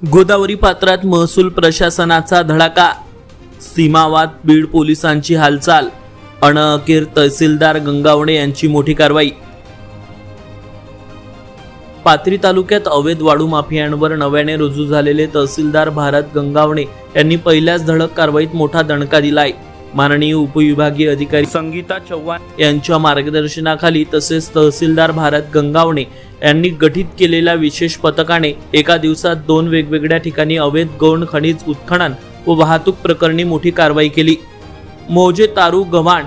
गोदावरी पात्रात महसूल प्रशासनाचा धडाका, सीमावाद, बीड पोलिसांची हालचाल, अखेर तहसीलदार गंगावणे यांची मोठी कारवाई। पाथरी तालुक्यात अवैध वाळू माफियांवर नव्याने रुजू झालेले तहसीलदार भारत गंगावणे यांनी पहिल्याच धडक कारवाईत मोठा दणका दिलाय। माननीय उपविभागीय अधिकारी संगीता चव्हाण यांच्या मार्गदर्शनाखाली तसेच तहसीलदार भारत गंगावणे यांनी गठीत केलेल्या विशेष पथकाने एका दिवसात 2 वेगवेगळ्या ठिकाणी अवैध गौण खनिज उत्खनन व वाहतूक प्रकरणी मोठी कारवाई केली। मौजे तारू गव्हाण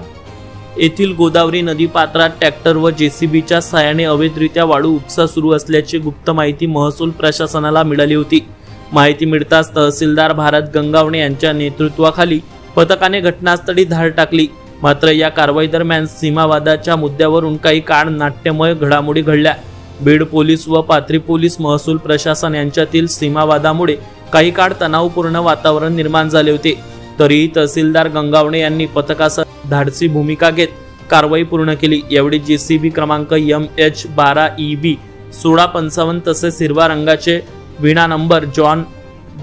येथील गोदावरी नदी पात्रात ट्रॅक्टर व जेसीबीच्या साहाय्याने अवैधरित्या वाळू उपसा सुरू असल्याची गुप्त माहिती महसूल प्रशासनाला मिळाली होती। माहिती मिळताच तहसीलदार भारत गंगावणे यांच्या नेतृत्वाखाली पथकाने घटनास्थळी धाड टाकली। मात्र या कारवाई दरम्यान सीमावादाच्या मुद्द्यावरून काही काळ नाट्यमय घडामोडी घडल्या। बीड पोलीस व पाथरी पोलीस महसूल प्रशासन यांच्यातील सीमावादामुळे काही काळ तणावपूर्ण वातावरण निर्माण झाले होते। तरीही तहसीलदार गंगावणे यांनी पथकासह धाडसी भूमिका घेत कारवाई पूर्ण केली। यावेळी जेसीबी क्रमांक MH12EB 1655 तसेच हिरवा रंगाचे विना नंबर जॉन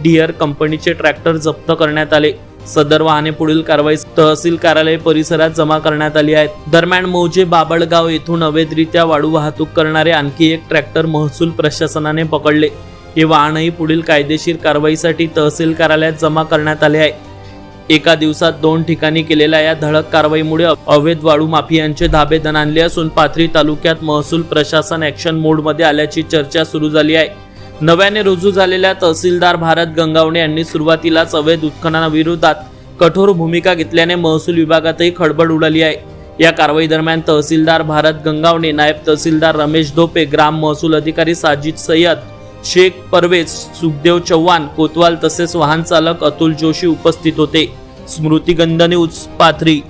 डियर कंपनीचे ट्रॅक्टर जप्त करण्यात आले। सदर वाहने पुढील कारवाई तहसील कार्यालय परिसरात जमा करण्यात आली आहेत। दरम्यान मौजे बाबळगाव येथून अवैधरित्या वाळू वाहतूक करणारे आणखी एक ट्रॅक्टर महसूल प्रशासनाने पकडले। हे वाहनही पुढील कायदेशीर कारवाईसाठी तहसील कार्यालयात जमा करण्यात आले आहे। एका दिवसात 2 ठिकाणी केलेल्या या धडक कारवाईमुळे अवैध वाळू माफियांचे धाबे दणाणले असून पाथरी तालुक्यात महसूल प्रशासन ॲक्शन मोडमध्ये आल्याची चर्चा सुरू झाली आहे। नव्याने रुजू झालेल्या तहसीलदार भारत गंगावणे यांनी सुरुवातीलाच अवैध उत्खननाविरोधात कठोर भूमिका घेतल्याने महसूल विभागातही खळबळ उडाली आहे। या कारवाई दरम्यान तहसीलदार भारत गंगावणे, नायब तहसीलदार रमेश धोपे, ग्राम महसूल अधिकारी साजिद सय्यद, शेख परवेज, सुखदेव चव्हाण, कोतवाल तसेच वाहन चालक अतुल जोशी उपस्थित होते। स्मृती गंध न्यूज, पाथरी।